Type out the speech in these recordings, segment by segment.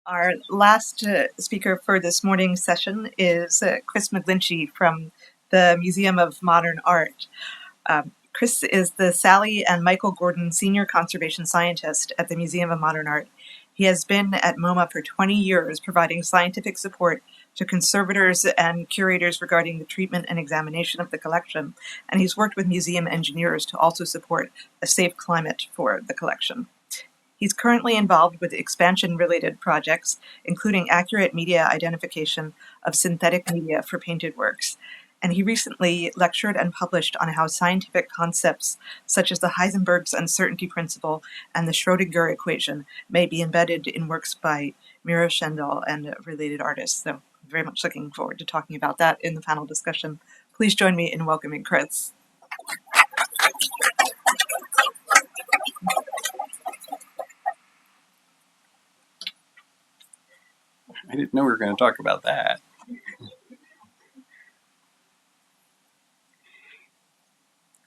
Our last speaker for this morning's session is Chris McGlinchey from the Museum of Modern Art. Chris is the Sally and Michael Gordon Senior Conservation Scientist at the Museum of Modern Art. He has been at MoMA for 20 years, providing scientific support to conservators and curators regarding the treatment and examination of the collection, and he's worked with museum engineers to also support a safe climate for the collection. He's currently involved with expansion-related projects, including accurate media identification of synthetic media for painted works. And he recently lectured and published on how scientific concepts such as the Heisenberg's uncertainty principle and the Schrödinger equation may be embedded in works by Mira Schendel and related artists. So I'm very much looking forward to talking about that in the panel discussion. Please join me in welcoming Chris. I didn't know we were going to talk about that.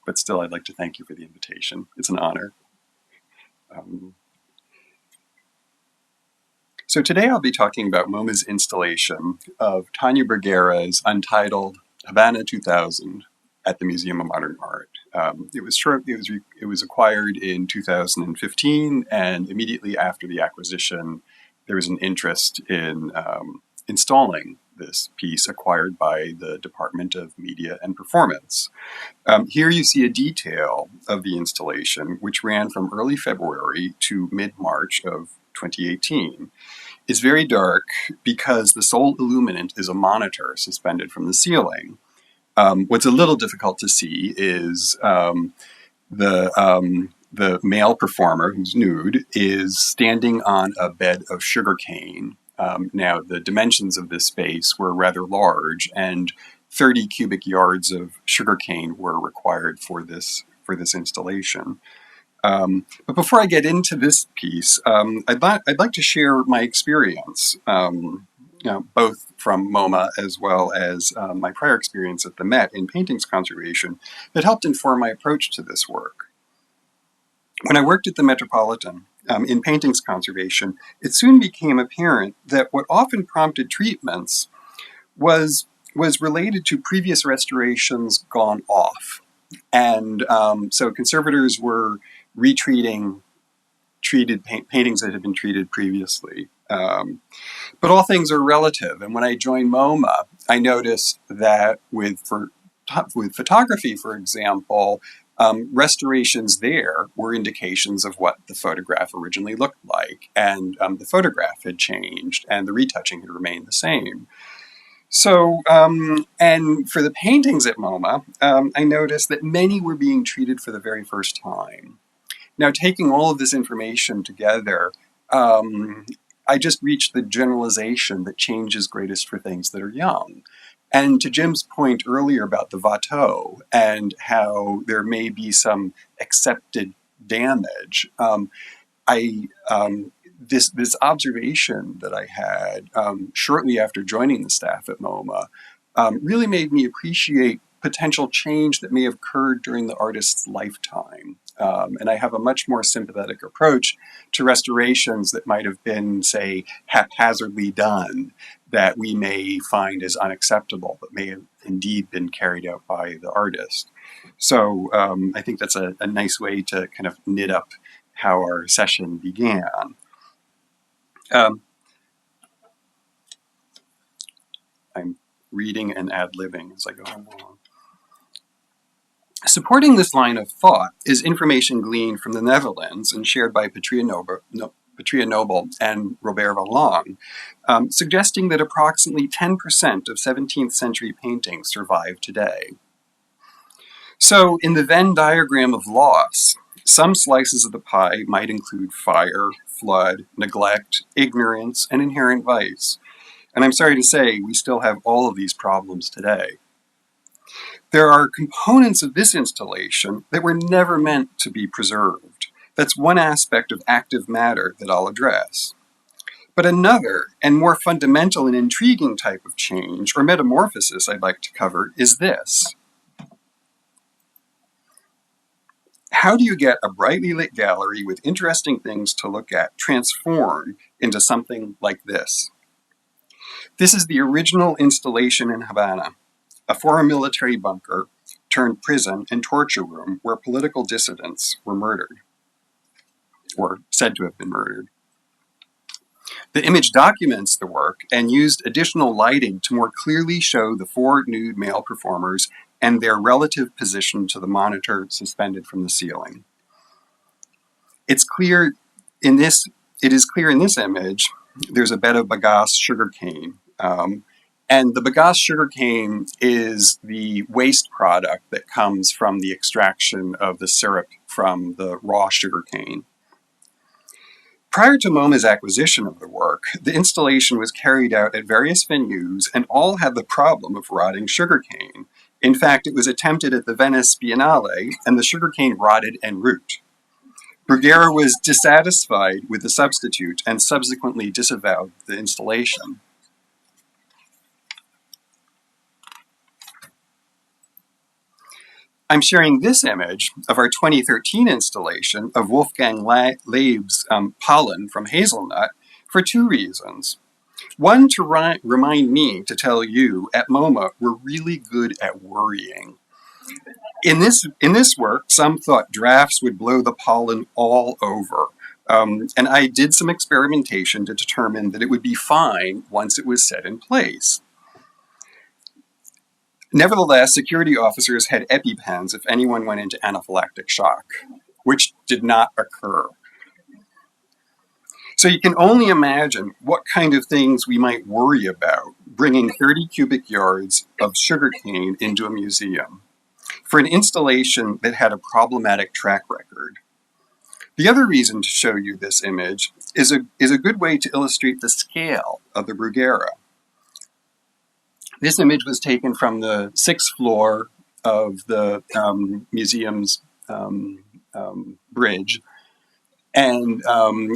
But still, I'd like to thank you for the invitation. It's an honor. So today I'll be talking about MoMA's installation of Tanya Bruguera's untitled Havana 2000 at the Museum of Modern Art. It was acquired in 2015, and immediately after the acquisition, there was an interest in installing this piece acquired by the Department of Media and Performance. Here you see a detail of the installation, which ran from early February to mid-March of 2018. It's very dark because the sole illuminant is a monitor suspended from the ceiling. What's a little difficult to see is the male performer, who's nude, is standing on a bed of sugarcane. Now, the dimensions of this space were rather large, and 30 cubic yards of sugarcane were required for this installation. But before I get into this piece, I'd like to share my experience, both from MoMA as well as my prior experience at the Met in paintings conservation that helped inform my approach to this work. When I worked at the Metropolitan in paintings conservation, it soon became apparent that what often prompted treatments was related to previous restorations gone off. And so conservators were retreating paintings that had been treated previously. But all things are relative. And when I joined MoMA, I noticed that with photography, for example, restorations there were indications of what the photograph originally looked like. And the photograph had changed and the retouching had remained the same. So, and for the paintings at MoMA, I noticed that many were being treated for the very first time. Now, taking all of this information together, I just reached the generalization that change is greatest for things that are young. And to Jim's point earlier about the Watteau and how there may be some accepted damage, this observation that I had shortly after joining the staff at MoMA really made me appreciate potential change that may have occurred during the artist's lifetime. And I have a much more sympathetic approach to restorations that might have been, say, haphazardly done, that we may find as unacceptable, but may have indeed been carried out by the artist. So I think that's a nice way to kind of knit up how our session began. I'm reading and ad-libbing as I go along. Supporting this line of thought is information gleaned from the Netherlands and shared by Patria Nobel and Robert Vallon, suggesting that approximately 10% of 17th century paintings survive today. So in the Venn diagram of loss, some slices of the pie might include fire, flood, neglect, ignorance, and inherent vice. And I'm sorry to say, we still have all of these problems today. There are components of this installation that were never meant to be preserved. That's one aspect of active matter that I'll address. But another and more fundamental and intriguing type of change or metamorphosis I'd like to cover is this. How do you get a brightly lit gallery with interesting things to look at transform into something like this? This is the original installation in Havana, a former military bunker turned prison and torture room where political dissidents were murdered, or said to have been murdered. The image documents the work and used additional lighting to more clearly show the four nude male performers and their relative position to the monitor suspended from the ceiling. It is clear in this image, there's a bed of bagasse sugarcane. And the bagasse sugarcane is the waste product that comes from the extraction of the syrup from the raw sugarcane. Prior to MoMA's acquisition of the work, the installation was carried out at various venues and all had the problem of rotting sugarcane. In fact, it was attempted at the Venice Biennale and the sugarcane rotted en route. Bruguera was dissatisfied with the substitute and subsequently disavowed the installation. I'm sharing this image of our 2013 installation of Wolfgang Leib's Pollen from Hazelnut for two reasons. One, to remind me to tell you at MoMA we're really good at worrying. In this work, some thought drafts would blow the pollen all over. And I did some experimentation to determine that it would be fine once it was set in place. Nevertheless, security officers had EpiPens if anyone went into anaphylactic shock, which did not occur. So you can only imagine what kind of things we might worry about bringing 30 cubic yards of sugarcane into a museum for an installation that had a problematic track record. The other reason to show you this image is a good way to illustrate the scale of the Bruguera. This image was taken from the 6th floor of the museum's bridge, and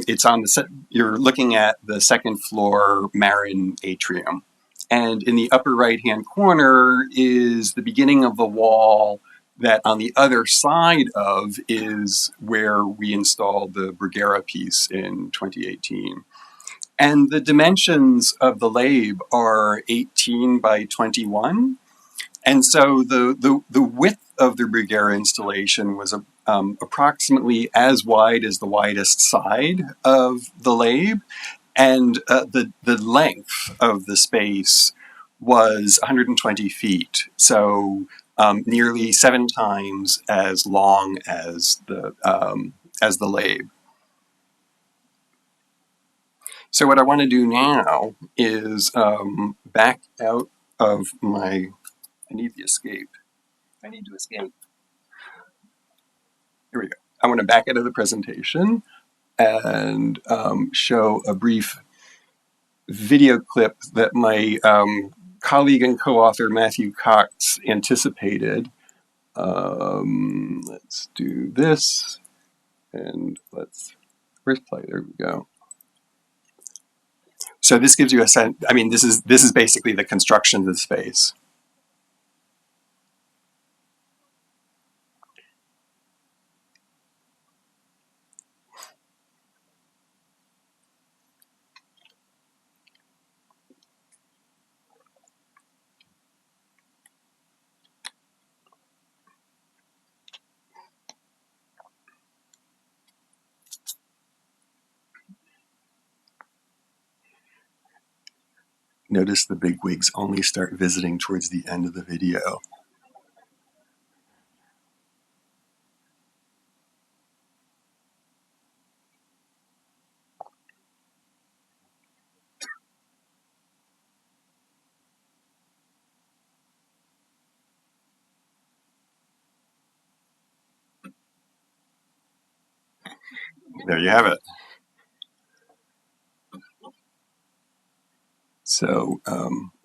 it's on you're looking at the second floor Marin atrium. And in the upper right-hand corner is the beginning of the wall that on the other side of is where we installed the Bruguera piece in 2018. And the dimensions of the lab are 18 by 21. And so the width of the Bruguera installation was approximately as wide as the widest side of the lab. And the length of the space was 120 feet. So nearly 7 times as long as the lab. So what I want to do now is back out of my, I need the escape. I need to escape. Here we go. I want to back out of the presentation and show a brief video clip that my colleague and co-author Matthew Cox anticipated. Let's do this and where's play? There we go. So this gives you a sense, I mean, this is basically the construction of the space. Notice the bigwigs only start visiting towards the end of the video. There you have it. So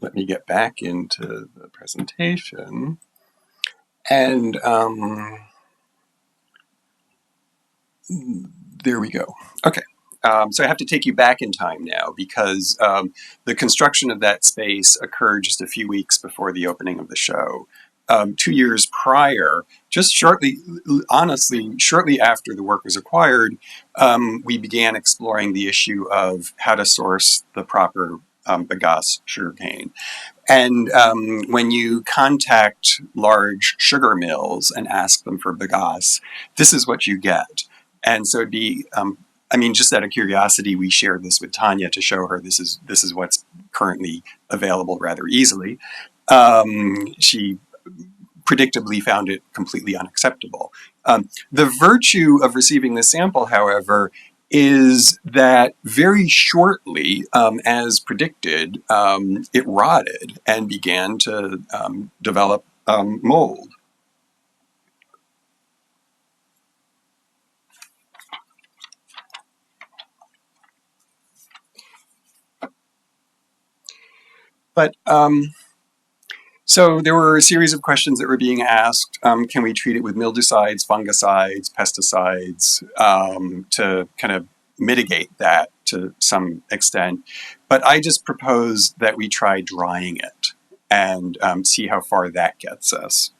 let me get back into the presentation. And there we go. Okay. So I have to take you back in time now because the construction of that space occurred just a few weeks before the opening of the show. 2 years prior, honestly, shortly after the work was acquired, we began exploring the issue of how to source the proper bagasse sugarcane. And when you contact large sugar mills and ask them for bagasse, this is what you get. And so it'd be, just out of curiosity, we shared this with Tanya to show her this is what's currently available rather easily. She predictably found it completely unacceptable. The virtue of receiving the sample, however, is that very shortly, as predicted, it rotted and began to develop mold. But so there were a series of questions that were being asked. Can we treat it with mildewcides, fungicides, pesticides to kind of mitigate that to some extent? But I just proposed that we try drying it and see how far that gets us.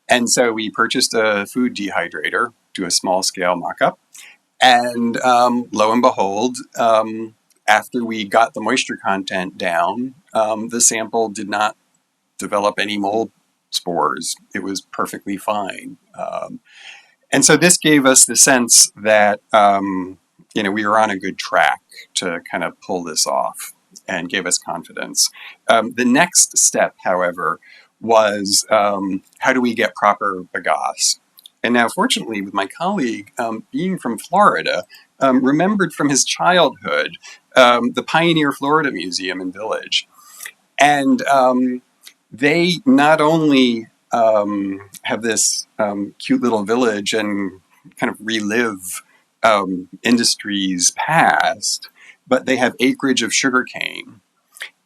And so we purchased a food dehydrator, do a small scale mock-up, and lo and behold, after we got the moisture content down, the sample did not develop any mold spores. It was perfectly fine. And so this gave us the sense that, we were on a good track to kind of pull this off and gave us confidence. The next step, however, was how do we get proper bagasse? And now, fortunately, with my colleague, being from Florida, remembered from his childhood the Pioneer Florida Museum and Village. And they not only have this cute little village and kind of relive industries past, but they have acreage of sugarcane.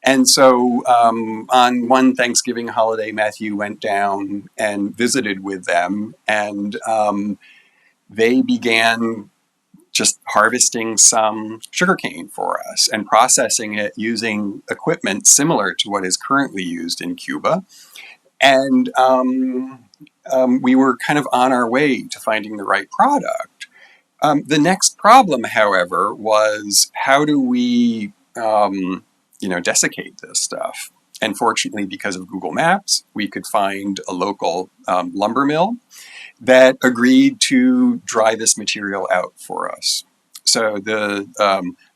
And so on one Thanksgiving holiday, Matthew went down and visited with them, and they began just harvesting some sugarcane for us and processing it using equipment similar to what is currently used in Cuba. And we were kind of on our way to finding the right product. The next problem, however, was how do we desiccate this stuff? And fortunately, because of Google Maps, we could find a local lumber mill that agreed to dry this material out for us. So the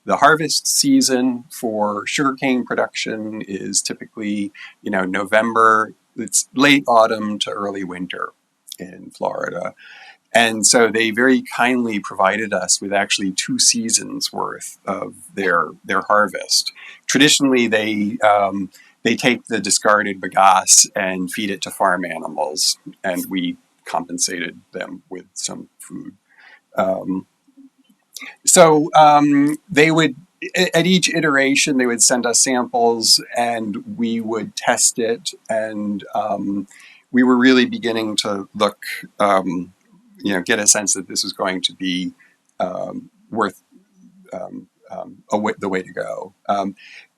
harvest season for sugarcane production is typically, November. It's late autumn to early winter in Florida. And so they very kindly provided us with actually 2 seasons worth of their harvest. Traditionally, they take the discarded bagasse and feed it to farm animals, and we compensated them with some food. So they would, at each iteration, they would send us samples and we would test it. And we were really beginning to look, get a sense that this was going to be worth the way to go.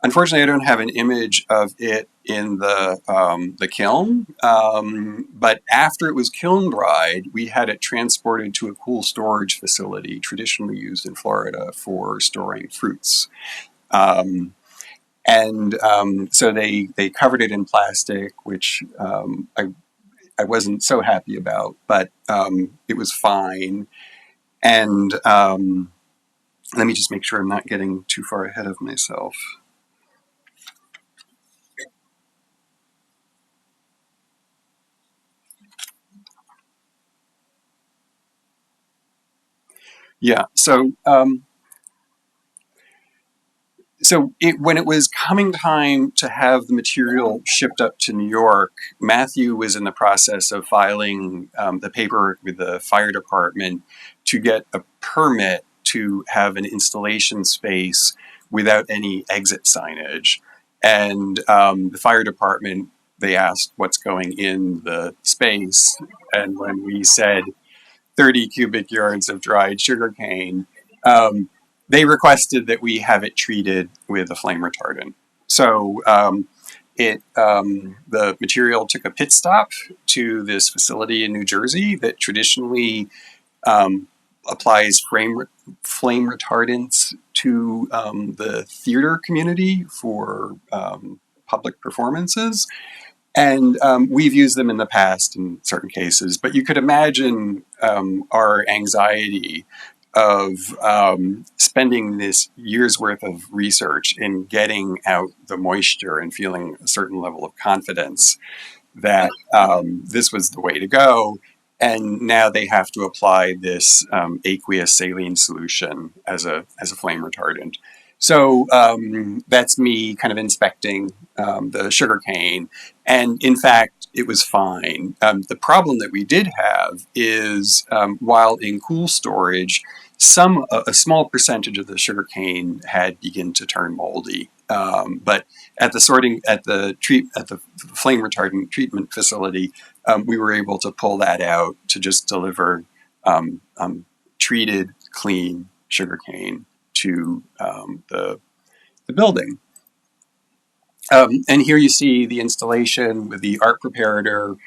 Unfortunately, I don't have an image of it in the kiln, but after it was kiln dried, we had it transported to a cool storage facility traditionally used in Florida for storing fruits. So they covered it in plastic, which I wasn't so happy about, but it was fine. And let me just make sure I'm not getting too far ahead of myself. Yeah, so when it was coming time to have the material shipped up to New York, Matthew was in the process of filing the paperwork with the fire department to get a permit to have an installation space without any exit signage. And the fire department, they asked what's going in the space. And when we said 30 cubic yards of dried sugarcane, they requested that we have it treated with a flame retardant. So the material took a pit stop to this facility in New Jersey that traditionally applies flame retardants to the theater community for public performances. And we've used them in the past in certain cases, but you could imagine our anxiety of spending this year's worth of research in getting out the moisture and feeling a certain level of confidence that this was the way to go. And now they have to apply this aqueous saline solution as a flame retardant. So that's me kind of inspecting the sugarcane. And in fact, it was fine. The problem that we did have is while in cool storage, a small percentage of the sugarcane had begun to turn moldy. But at the flame retardant treatment facility, we were able to pull that out to just deliver treated, clean sugarcane to the building. And here you see the installation with the art preparator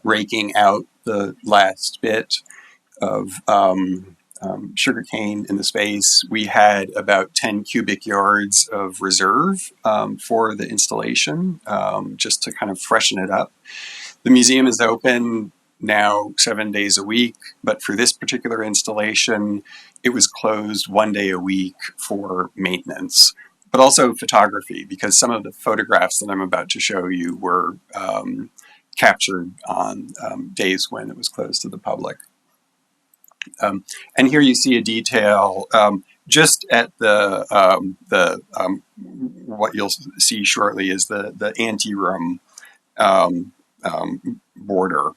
raking out the last bit of sugarcane in the space. We had about 10 cubic yards of reserve for the installation, just to kind of freshen it up. The museum is open now 7 days a week, but for this particular installation, it was closed 1 day a week for maintenance, but also photography, because some of the photographs that I'm about to show you were captured on days when it was closed to the public. And here you see a detail just at what you'll see shortly is the anteroom border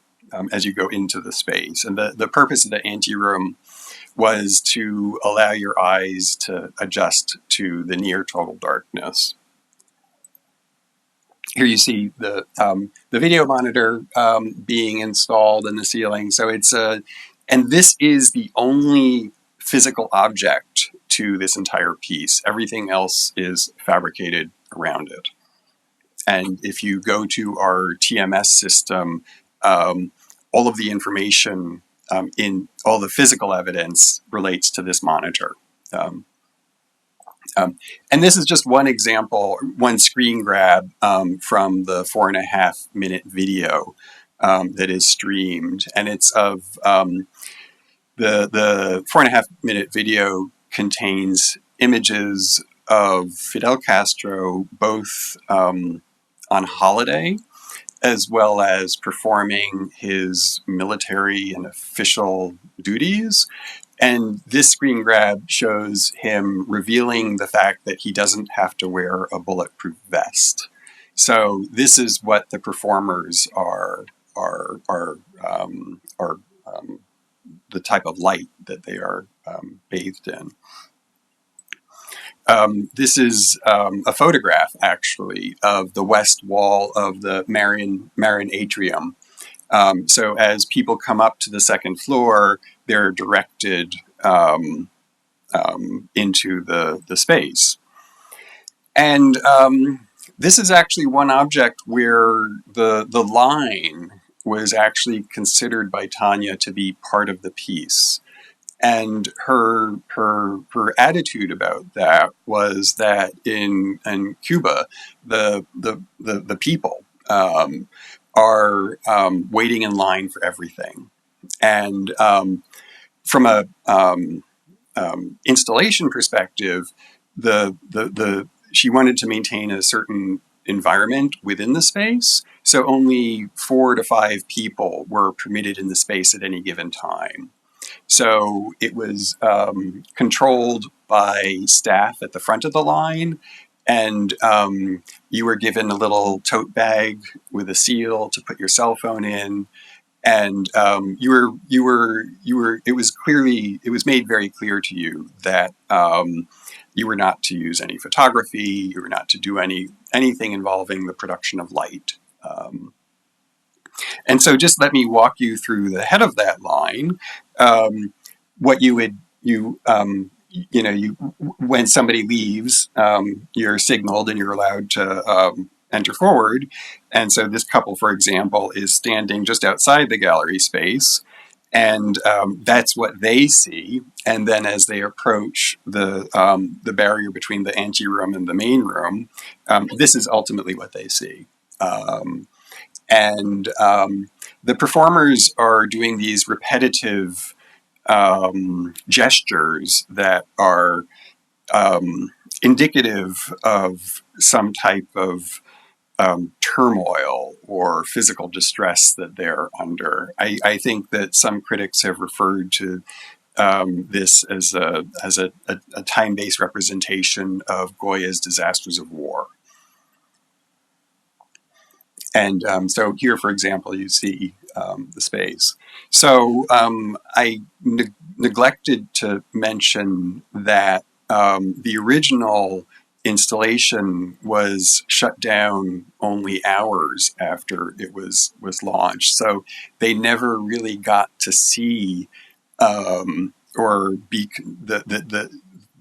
as you go into the space. And the purpose of the anteroom was to allow your eyes to adjust to the near total darkness. Here you see the video monitor being installed in the ceiling. So and this is the only physical object to this entire piece. Everything else is fabricated around it. And if you go to our TMS system, all of the information in all the physical evidence relates to this monitor. And this is just one example, one screen grab from the 4.5 minute video that is streamed. And it's of the 4.5 minute video contains images of Fidel Castro, both on holiday as well as performing his military and official duties. And this screen grab shows him revealing the fact that he doesn't have to wear a bulletproof vest. So this is what the performers are the type of light that they are bathed in. This is a photograph, actually, of the west wall of the Marian atrium. So as people come up to the second floor, they're directed into the space. And this is actually one object where the line was actually considered by Tanya to be part of the piece. And her attitude about that was that in Cuba, the people are waiting in line for everything, and from a installation perspective, she wanted to maintain a certain environment within the space, so only 4 to 5 people were permitted in the space at any given time. So it was controlled by staff at the front of the line, and you were given a little tote bag with a seal to put your cell phone in, and it was made very clear to you that you were not to use any photography, you were not to do anything involving the production of light. And so just let me walk you through the head of that line. What when somebody leaves, you're signaled and you're allowed to enter forward. And so this couple, for example, is standing just outside the gallery space, and that's what they see. And then as they approach the barrier between the anteroom and the main room, this is ultimately what they see. And the performers are doing these repetitive gestures that are indicative of some type of turmoil or physical distress that they're under. I think that some critics have referred to this as a time-based representation of Goya's Disasters of War. And so here, for example, you see the space. So I neglected to mention that the original installation was shut down only hours after it was launched. So they never really got to see or be the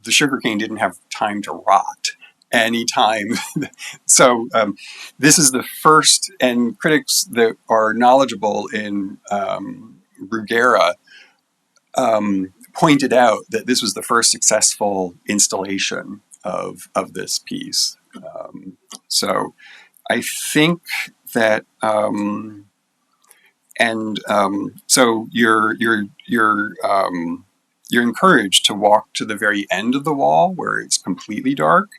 sugarcane didn't have time to rot anytime. So this is the first, and critics that are knowledgeable in Bruguera pointed out that this was the first successful installation of this piece. So I think that, so you're encouraged to walk to the very end of the wall where it's completely dark.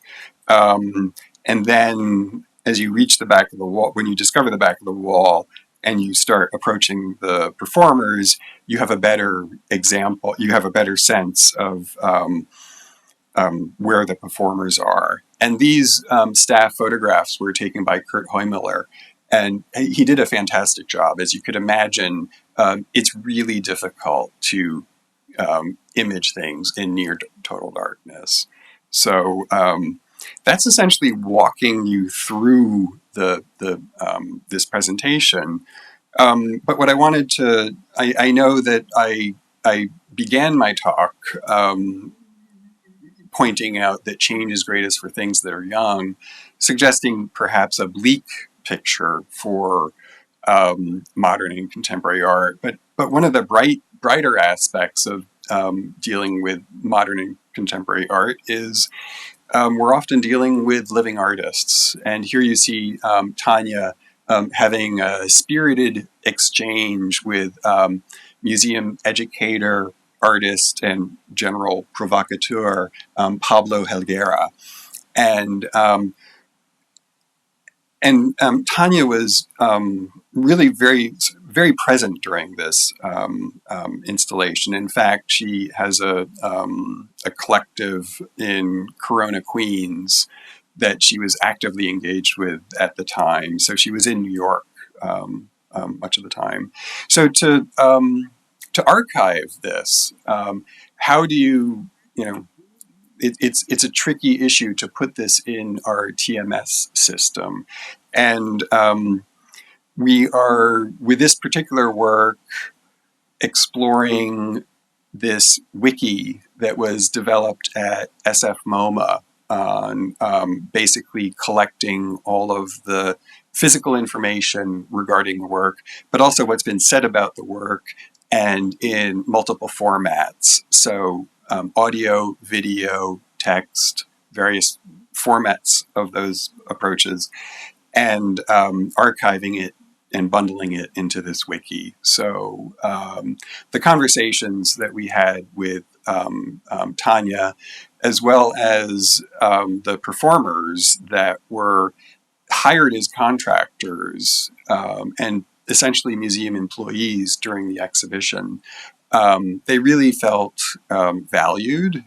And then as you reach the back of the wall, when you discover the back of the wall and you start approaching the performers, you have a better example, you have a better sense of where the performers are. And these staff photographs were taken by Kurt Heumiller, and he did a fantastic job. As you could imagine, it's really difficult to image things in near total darkness. So that's essentially walking you through this presentation. But what I wanted to, I know that I began my talk pointing out that change is greatest for things that are young, suggesting perhaps a bleak picture for modern and contemporary art. But one of the brighter aspects of dealing with modern and contemporary art is we're often dealing with living artists. And here you see Tanya having a spirited exchange with museum educator, artist, and general provocateur Pablo Helguera. And Tanya was really very, very present during this installation. In fact, she has a collective in Corona, Queens, that she was actively engaged with at the time. So she was in New York much of the time. So to archive this, how do you it's a tricky issue to put this in our TMS system. And we are, with this particular work, exploring this wiki that was developed at SF MoMA on basically collecting all of the physical information regarding the work, but also what's been said about the work and in multiple formats. So audio, video, text, various formats of those approaches, and archiving it and bundling it into this wiki. So the conversations that we had with Tanya, as well as the performers that were hired as contractors and essentially museum employees during the exhibition, they really felt valued,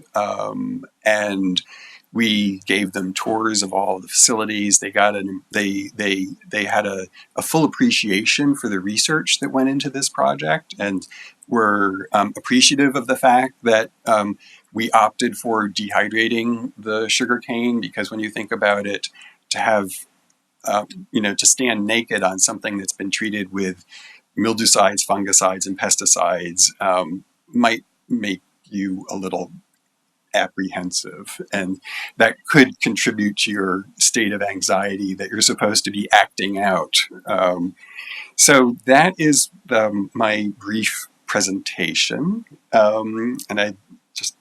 and we gave them tours of all the facilities. They got they had a full appreciation for the research that went into this project, and were appreciative of the fact that we opted for dehydrating the sugarcane, because when you think about it, to have to stand naked on something that's been treated with mildewcides, fungicides, and pesticides might make you a little apprehensive, and that could contribute to your state of anxiety that you're supposed to be acting out. So that is my brief presentation, and I just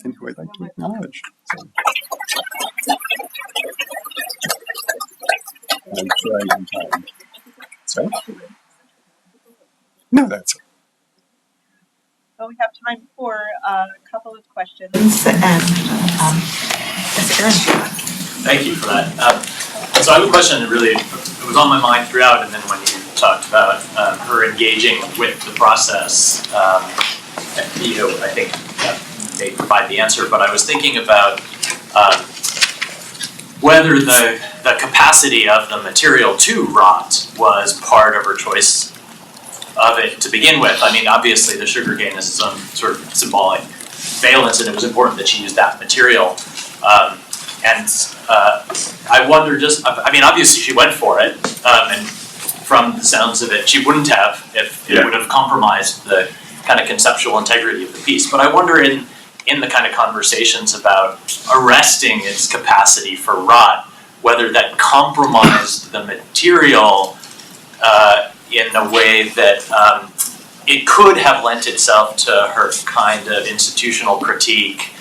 would like to acknowledge. So, I'm sorry, I'm tired. Sorry? No, that's it. Well, we have time for a couple of questions, and Ms. Aaron. Thank you for that. So I have a question that really, it was on my mind throughout, and then when you talked about her engaging with the process, I think that may provide the answer, but I was thinking about whether the capacity of the material to rot was part of her choice of it to begin with. I mean, obviously the sugarcane is some sort of symbolic valence, and it was important that she used that material. I wonder obviously she went for it, and from the sounds of it, she wouldn't have if it would have compromised the kind of conceptual integrity of the piece. But I wonder in the kind of conversations about arresting its capacity for rot, whether that compromised the material in a way that it could have lent itself to her kind of institutional critique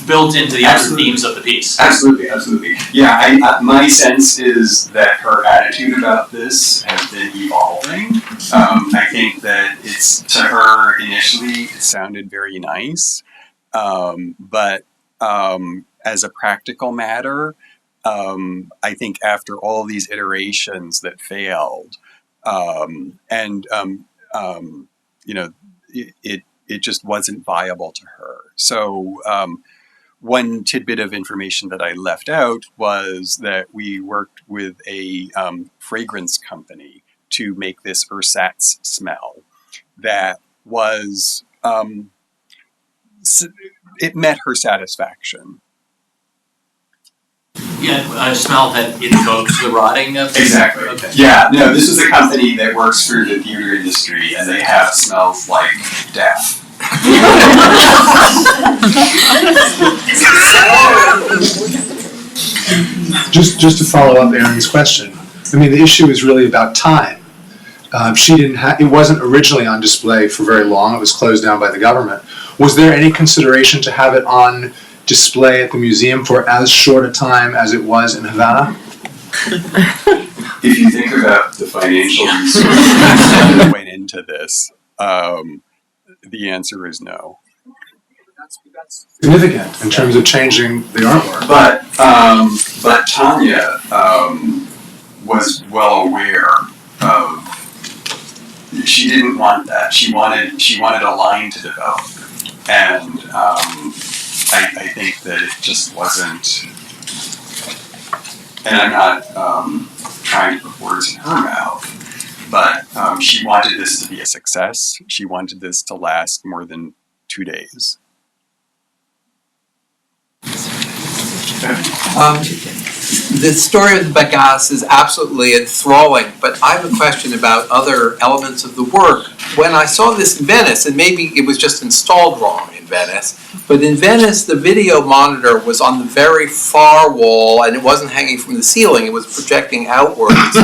built into the other themes of the piece. Absolutely. Yeah, my sense is that her attitude about this has been evolving. I think that to her initially it sounded very nice, but as a practical matter, I think after all these iterations that failed, it just wasn't viable to her. So one tidbit of information that I left out was that we worked with a fragrance company to make this ersatz smell that was, it met her satisfaction. Yeah, a smell that invokes the rotting of it? Exactly. Okay. Yeah, no, this is a company that works for the theater industry, and they have smells like death. Just to follow up Aaron's question, I mean, the issue is really about time. She didn't it wasn't originally on display for very long. It was closed down by the government. Was there any consideration to have it on display at the museum for as short a time as it was in Havana? If you think about the financial resources that went into this, the answer is no. Significant in terms of changing the artwork. But Tanya was well aware of. She didn't want that. She wanted a line to develop, and I think that it just wasn't. And I'm not trying to put words in her mouth, but she wanted this to be a success. She wanted this to last more than 2 days. The story of the bagasse is absolutely enthralling, but I have a question about other elements of the work. When I saw this in Venice, and maybe it was just installed wrong in Venice, but in Venice the video monitor was on the very far wall and it wasn't hanging from the ceiling, it was projecting outwards.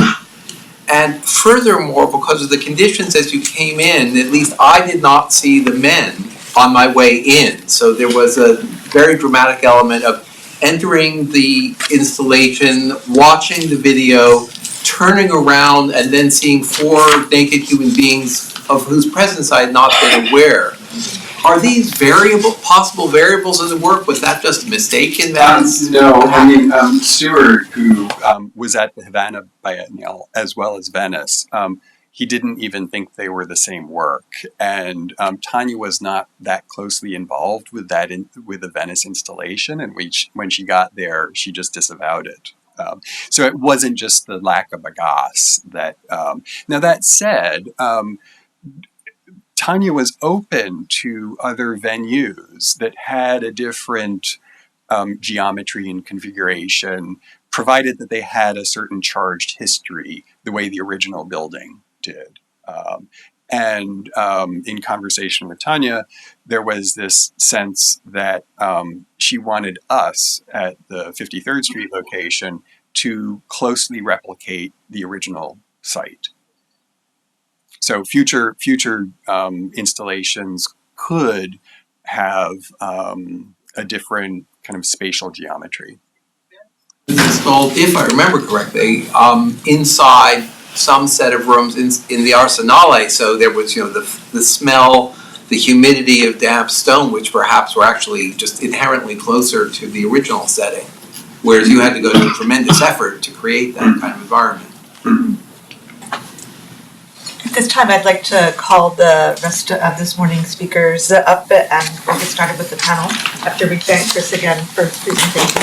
And furthermore, because of the conditions as you came in, at least I did not see the men on my way in. So there was a very dramatic element of entering the installation, watching the video, turning around, and then seeing 4 naked human beings of whose presence I had not been aware. Are these possible variables in the work? Was that just a mistake in that? No, I mean, Stewart, who was at the Havana Biennial as well as Venice, he didn't even think they were the same work. And Tanya was not that closely involved with with the Venice installation. And when she got there, she just disavowed it. So it wasn't just the lack of bagasse that. Now that said, Tanya was open to other venues that had a different geometry and configuration, provided that they had a certain charged history, the way the original building did. And in conversation with Tanya, there was this sense that she wanted us at the 53rd Street location to closely replicate the original site. So future installations could have a different kind of spatial geometry. It was installed, if I remember correctly, inside some set of rooms in the Arsenale. So there was, the smell, the humidity of damp stone, which perhaps were actually just inherently closer to the original setting, whereas you had to go to a tremendous effort to create that kind of environment. At this time, I'd like to call the rest of this morning's speakers up, and we'll get started with the panel after we thank Chris again for his presentation.